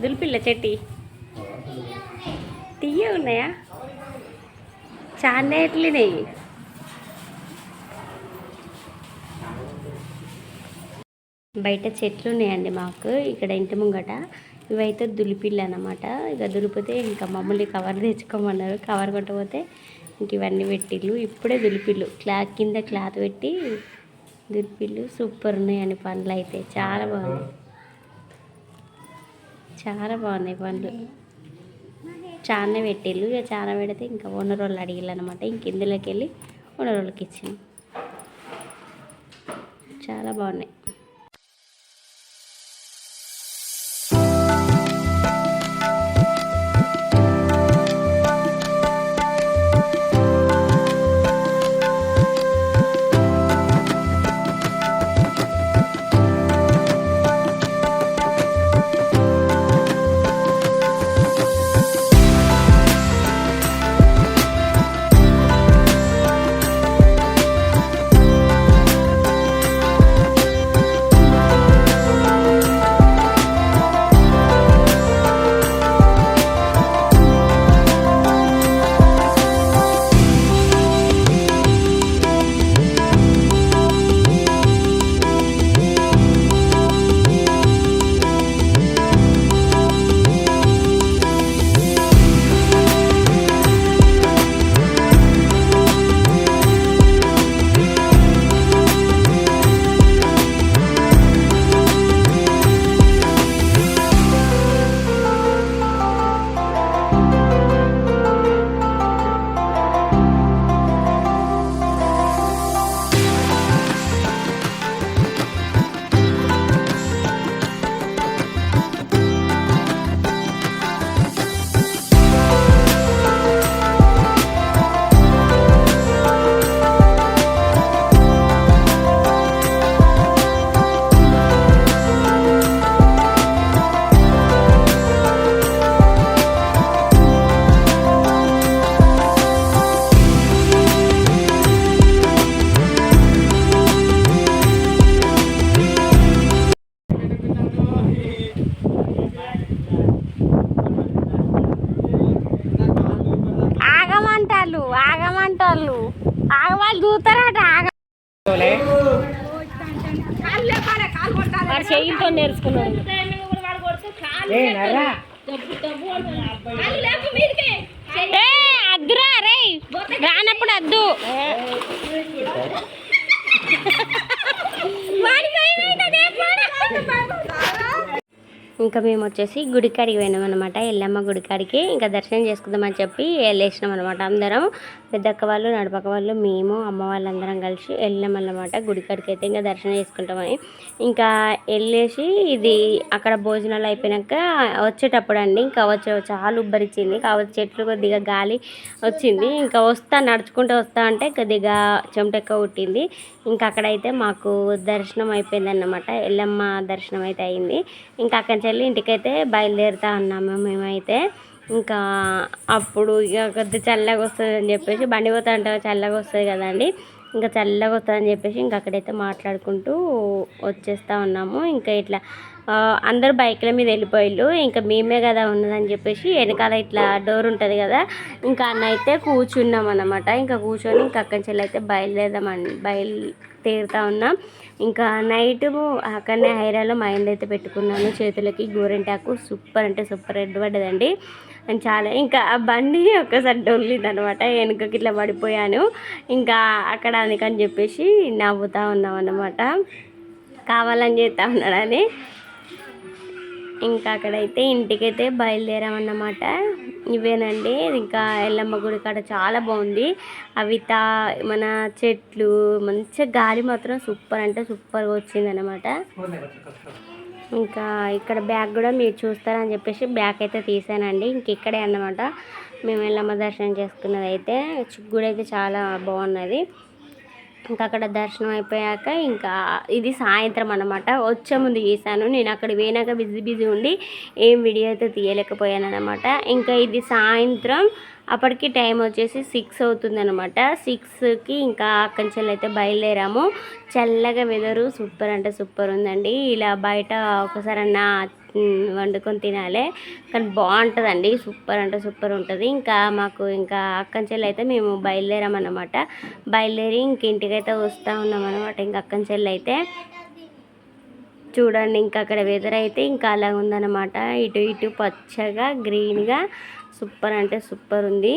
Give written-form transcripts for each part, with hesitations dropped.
దులిపిల్ల చెట్టి తీయ ఉన్నాయా? చాలా ఎట్లినాయి. బయట చెట్లు ఉన్నాయండి మాకు ఇక్కడ ఇంటి ముంగట. ఇవైతే దులిపిల్లు అన్నమాట. ఇక దులిపితే ఇంకా మమ్మల్ని కవర్ తెచ్చుకోమన్నారు. కవర్ కొట్టకపోతే ఇంక ఇవన్నీ పెట్టిళ్ళు. ఇప్పుడే దులిపిల్లు కింద క్లాత్ పెట్టి దులిపిల్లు. సూపర్ ఉన్నాయండి పండ్లు అయితే. చాలా బాగున్నాయి, చాలా బాగున్నాయి పండ్లు. చాలా పెట్టిళ్ళు. ఇక చాలా పెడితే ఇంకా ఓనర్ వాళ్ళు అడిగిళ్ళు అనమాట. ఇంక ఇందులోకి వెళ్ళి ఓనర్ వాళ్ళకి ఇచ్చాను. చాలా బాగున్నాయి. ఆగమంటారు. ఆగవాళ్ళు చూస్తారట. చెయ్యితో నేర్చుకున్నాడు. అద్దురా రే, రానప్పుడు అద్దు. ఇంకా మేము వచ్చేసి గుడికాడికి పోయినాం అనమాట. ఎల్లమ్మ గుడికాడికి ఇంకా దర్శనం చేసుకుందామని చెప్పి వెళ్ళేసినాం అనమాట. అందరం పెద్దక్క వాళ్ళు, నడపక్క వాళ్ళు, మేము, అమ్మ వాళ్ళందరం కలిసి వెళ్ళాం అన్నమాట గుడికాడికి. అయితే ఇంకా దర్శనం చేసుకుంటామని ఇంకా వెళ్ళేసి ఇది అక్కడ భోజనాలు అయిపోయినాక వచ్చేటప్పుడు అండి ఇంకా చాలా ఉబ్బరిచ్చింది. కాబట్టి చెట్లు కొద్దిగా గాలి వచ్చింది. ఇంకా నడుచుకుంటూ వస్తా అంటే కొద్దిగా చెమటెక్క పుట్టింది. ఇంకా అక్కడైతే మాకు దర్శనం అయిపోయిందన్నమాట. ఎల్లమ్మ దర్శనం అయితే అయింది. ఇంకా అక్కడి నుంచి వెళ్ళి ఇంటికైతే బయలుదేరుతా ఉన్నాము మేమైతే. ఇంకా అప్పుడు ఇక కొద్ది చల్లగా వస్తుంది అని చెప్పేసి, బండి పోతా అంటే చల్లగా వస్తుంది కదండి, ఇంకా చల్లగా వస్తుందని చెప్పేసి ఇంకా అక్కడైతే మాట్లాడుకుంటూ వచ్చేస్తూ ఉన్నాము. ఇంకా ఇట్లా అందరూ బైక్ల మీద వెళ్ళిపోయిళ్ళు. ఇంకా మేమే కదా ఉన్నదని చెప్పేసి వెనకాల ఇట్లా డోర్ ఉంటుంది కదా, ఇంకా అన్న అయితే కూర్చున్నాం అన్నమాట. ఇంకా కూర్చొని ఇంకా అక్కడి నుంచి అయితే బయలుదేరుతా ఉన్నాం. ఇంకా నైట్ అక్కడనే హైరాలో మైండ్ అయితే పెట్టుకున్నాను. చేతులకి గోరెంటాకు సూపర్ అంటే సూపర్ రెడ్ పడ్డదండి. అని చాలా ఇంకా ఆ బండి ఒక్కసారి డొల్లింది అనమాట. వెనుకకి ఇట్లా పడిపోయాను. ఇంకా అక్కడ అందుకని చెప్పేసి నవ్వుతూ ఉన్నాం అన్నమాట, కావాలని చేస్తూ ఉన్నాడని. ఇంకా అక్కడైతే ఇంటికైతే బయలుదేరామన్నమాట. ఇవేనండి. ఇంకా ఎల్లమ్మ గుడి కాడ చాలా బాగుంది. అవి మన చెట్లు మంచిగా గాలి మాత్రం సూపర్ అంటే సూపర్గా వచ్చిందనమాట. ఇంకా ఇక్కడ బ్యాగ్ కూడా మీరు చూస్తారని చెప్పేసి బ్యాగ్ అయితే తీసానండి. ఇంక ఇక్కడే అన్నమాట మేము ఎల్లమ్మ దర్శనం చేసుకున్నది. అయితే గుడి అయితే చాలా బాగున్నది. ఇంకా అక్కడ దర్శనం అయిపోయాక ఇంకా ఇది సాయంత్రం అన్నమాట. వచ్చే ముందు చేశాను నేను, అక్కడ పోయినాక బిజీ ఉండి ఏం వీడియో అయితే తీయలేకపోయాను అనమాట. ఇంకా ఇది సాయంత్రం అప్పటికి టైం వచ్చేసి 6 అవుతుంది అనమాట. 6కి ఇంకా అక్కడి నుంచి అయితే బయలుదేరాము. చల్లగా వెదరు సూపర్ అంటే సూపర్ ఉందండి. ఇలా బయట ఒకసారన్నా వండుకొని తినాలి. కానీ బాగుంటుందండి, సూపర్ అంటే సూపర్ ఉంటుంది. ఇంకా మాకు ఇంకా అక్కంచెల్లి అయితే మేము బయలుదేరామన్నమాట. బయలుదేరి ఇంక ఇంటికైతే వస్తూ ఉన్నాం అనమాట. ఇంక అక్కంచెల్లి అయితే చూడండి, ఇంకా అక్కడ వెదర్ అయితే ఇంకా అలా ఉందన్నమాట. ఇటు ఇటు పచ్చగా గ్రీన్గా సూపర్ అంటే సూపర్ ఉంది.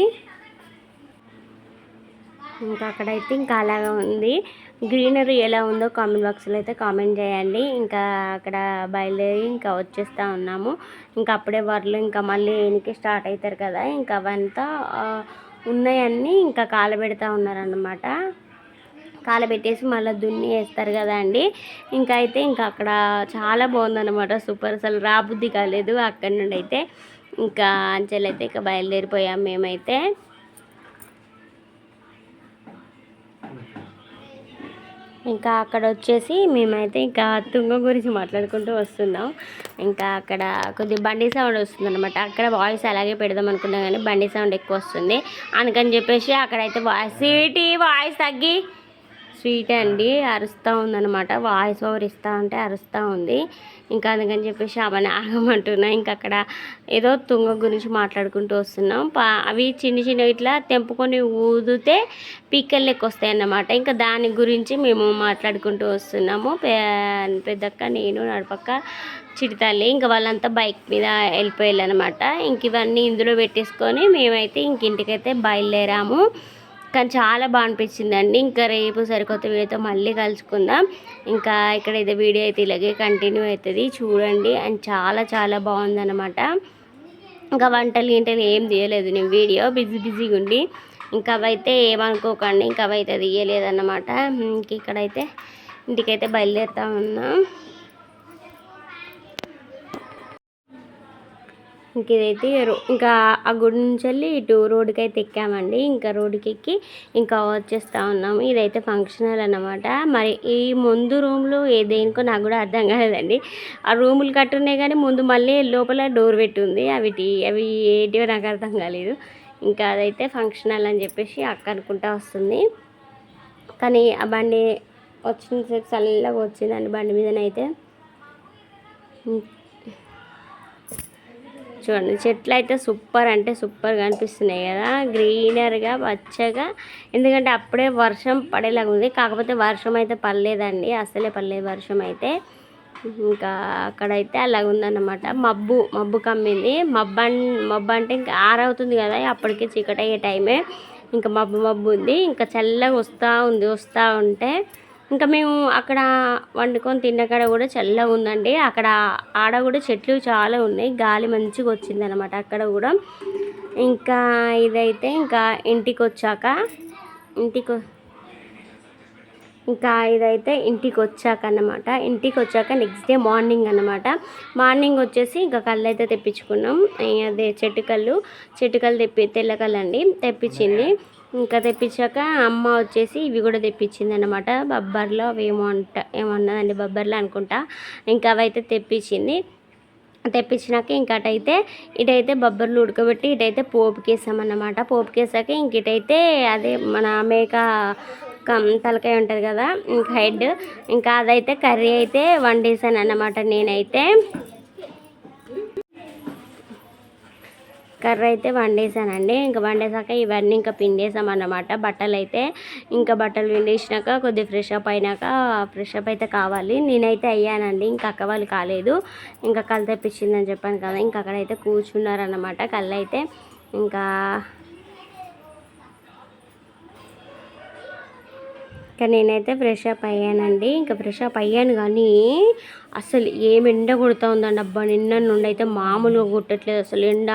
ఇంకా అక్కడైతే ఇంకా అలాగా ఉంది. గ్రీనరీ ఎలా ఉందో కామెంట్ బాక్స్లో అయితే కామెంట్ చేయండి. ఇంకా అక్కడ బయలుదేరి ఇంకా వచ్చేస్తూ ఉన్నాము. ఇంకా అప్పుడే వాళ్ళు ఇంకా మళ్ళీ ఏనికి స్టార్ట్ అవుతారు కదా, ఇంకా అవంతా ఉన్నాయన్నీ ఇంకా కాలబెడతా ఉన్నారన్నమాట. కాలబెట్టేసి మళ్ళీ దున్ని వేస్తారు కదా అండి. ఇంకా అయితే ఇంకా అక్కడ చాలా బాగుందన్నమాట, సూపర్. అసలు రాబుద్ధి కాలేదు అక్కడి నుండి అయితే. ఇంకా అంచెలైతే ఇక బయలుదేరిపోయాం మేమైతే. ఇంకా అక్కడ వచ్చేసి మేమైతే ఇంకా తుంగ గురించి మాట్లాడుకుంటూ వస్తున్నాం. ఇంకా అక్కడ కొద్దిగా బండి సౌండ్ వస్తుంది అనమాట. అక్కడ వాయిస్ అలాగే పెడదాం అనుకున్నాం కానీ బండి సౌండ్ ఎక్కువ వస్తుంది అందుకని చెప్పేసి అక్కడైతే వాయిస్ తగ్గి స్వీట్ అండి అరుస్తూ ఉందన్నమాట. వాయిస్ ఓవర్ ఇస్తూ ఉంటే అరుస్తూ ఉంది. ఇంకా అందుకని చెప్పేసి అవన్నీ ఆగమంటున్నా. ఇంకా అక్కడ ఏదో తుంగ గురించి మాట్లాడుకుంటూ వస్తున్నాం. అవి చిన్న చిన్న ఇట్లా తెంపుకొని ఊదితే పీకలు లెక్క వస్తాయి అన్నమాట. ఇంకా దాని గురించి మేము మాట్లాడుకుంటూ వస్తున్నాము. పెద్దక్క, నేను, నడపక్క, చిటితల్లి, ఇంకా వాళ్ళంతా బైక్ మీద వెళ్ళిపోయారు అనమాట. ఇంక ఇవన్నీ ఇందులో పెట్టేసుకొని మేమైతే ఇంక ఇంటికైతే బయలుదేరాము. కానీ చాలా బాగా అనిపించిందండి. ఇంకా రేపు సరికొత్త వీడియోతో మళ్ళీ కలుసుకుందాం. ఇంకా ఇక్కడ ఇది వీడియో అయితే ఇలాగే కంటిన్యూ అవుతుంది చూడండి. అండ్ చాలా చాలా బాగుందన్నమాట. ఇంకా వంటలు ఏం తీయలేదు నేను, వీడియో బిజీగా ఉండి. ఇంకా అవైతే ఏమనుకోకండి, ఇంకా అవైతే తీయలేదన్నమాట. ఇంక ఇక్కడైతే ఇంటికైతే బయలుదేరుతా ఉన్నా. ఇంక ఇదైతే ఇంకా ఆ గుడి నుంచి వెళ్ళి ఇటు రోడ్డుకి అయితే ఎక్కామండి. ఇంకా రోడ్డుకి ఎక్కి ఇంకా వచ్చేస్తూ ఉన్నాము. ఇదైతే ఫంక్షన్ హాల్ అన్నమాట. మరి ఈ ముందు రూమ్లు దేనికో నాకు కూడా అర్థం కాలేదండి. ఆ రూములు కట్టున్నాయి కానీ ముందు మళ్ళీ లోపల డోర్ పెట్టి ఉంది. అవి ఏంటివో నాకు అర్థం కాలేదు. ఇంకా అదైతే ఫంక్షన్ హాల్ అని చెప్పేసి అక్క అనుకుంటా వస్తుంది. కానీ ఆ బండి వచ్చిన సేపు చల్లగా వచ్చిందండి బండి మీదనైతే. చూడండి చెట్లు అయితే సూపర్ అంటే సూపర్గా అనిపిస్తున్నాయి కదా, గ్రీనర్గా పచ్చగా. ఎందుకంటే అప్పుడే వర్షం పడేలాగా ఉంది, కాకపోతే వర్షం అయితే పడలేదండి, అసలే పడలేదు వర్షం అయితే. ఇంకా అక్కడైతే అలాగ ఉందన్నమాట. మబ్బు కమ్మింది. మబ్బు అంటే ఇంకా ఆరవుతుంది కదా, అప్పటికే చీకటి అయ్యే టైమే. ఇంకా మబ్బు ఉంది. ఇంకా చల్లగా వస్తూ ఉంటే ఇంకా మేము అక్కడ వండుకొని తిన్నకాడ కూడా చల్లగా ఉందండి. అక్కడ ఆడ కూడా చెట్లు చాలా ఉన్నాయి, గాలి మంచిగా వచ్చిందనమాట అక్కడ కూడా. ఇంకా ఇదైతే ఇంకా ఇంటికి వచ్చాక అన్నమాట. ఇంటికి వచ్చాక నెక్స్ట్ డే మార్నింగ్ అన్నమాట. మార్నింగ్ వచ్చేసి ఇంకా కళ్ళు అయితే తెప్పించుకున్నాం. అదే చెట్టు కళ్ళు తెల్లకళ్ళు అండి తెప్పించింది. ఇంకా తెప్పించాక అమ్మ వచ్చేసి ఇవి కూడా తెప్పించింది అనమాట. బొబ్బర్లో అవి ఏమన్నదండి, బొబ్బర్లో అనుకుంటా. ఇంకా అవైతే తెప్పించినాక ఇంక ఇటైతే బొబ్బర్లు ఉడకబెట్టి ఇటైతే పోపుకేసామన్నమాట. పోపుకేసాక ఇంక ఇటైతే అదే మన మేక తలకాయ ఉంటుంది కదా, ఇంకా హెడ్, ఇంకా అదైతే కర్రీ అయితే వండేసాను అన్నమాట. నేనైతే కర్రీ అయితే వండేసానండి. ఇంకా వండేసాక ఇవన్నీ ఇంకా పిండేసామన్నమాట. బట్టలు పిండేసినాక కొద్దిగా ఫ్రెష్ అప్ అయితే కావాలి. నేనైతే అయ్యానండి, ఇంకా అక్క వాళ్ళు కాలేదు. ఇంకా కళ్ళు తెప్పించిందని చెప్పాను కదా, ఇంకా అక్కడైతే కూర్చున్నారన్నమాట. కళ్ళు అయితే ఇంకా నేనైతే ఫ్రెష్ అప్ అయ్యానండి. ఇంకా ఫ్రెష్ అప్ అయ్యాను కానీ అసలు ఏమి ఎండ కొడుతూ ఉందండి. అబ్బా నిన్న నుండి అయితే మామూలుగా కొట్టట్లేదు అసలు ఎండ.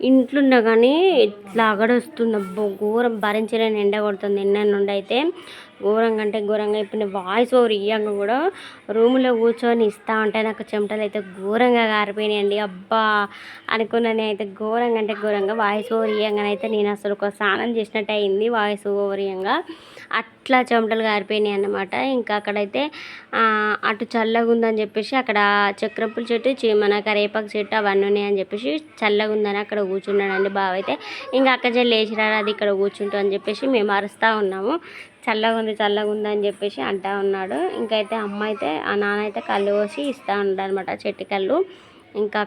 ఇంట్లో ఉన్నా కానీ ఇట్లా అగడొస్తుంది. అబ్బో ఘోరం, భరించలేని ఎండ కొడుతుంది నిన్న నుండి అయితే. ఘోరంగా అంటే ఘోరంగా. ఇప్పుడు వాయిస్ ఓవర్ ఇయ్యంగా కూడా రూమ్లో కూర్చొని ఇస్తూ ఉంటే నాకు చెమటలు అయితే ఘోరంగా కారిపోయినాయండి. అబ్బా అనుకున్నాను అయితే ఘోరంగా అంటే ఘోరంగా. వాయిస్ ఓవర్ ఇయ్యంగానైతే నేను అసలు ఒక స్నానం చేసినట్టు అయింది వాయిస్ ఓవర్ ఇయ్యంగా. అట్లా చెమటలు కారిపోయినాయి అన్నమాట. ఇంకా అక్కడైతే అటు చల్లగా ఉందని చెప్పేసి అక్కడ చక్రపుల చెట్టు, మన కరేపాకు చెట్టు అవన్నీ ఉన్నాయని చెప్పేసి చల్లగా ఉందని అక్కడ కూర్చున్నాడండి బావ అయితే. ఇంకా అక్క చెల్లి లేచిరారు, అది ఇక్కడ కూర్చుంటా అని చెప్పేసి మేము అరుస్తూ ఉన్నాము. చల్లగా ఉంది అని చెప్పేసి అంటూ ఉన్నాడు. ఇంకైతే ఆ నాన్న అయితే కళ్ళు పోసి ఇస్తూ ఉన్నాడు అనమాట, చెట్టు కళ్ళు. ఇంకా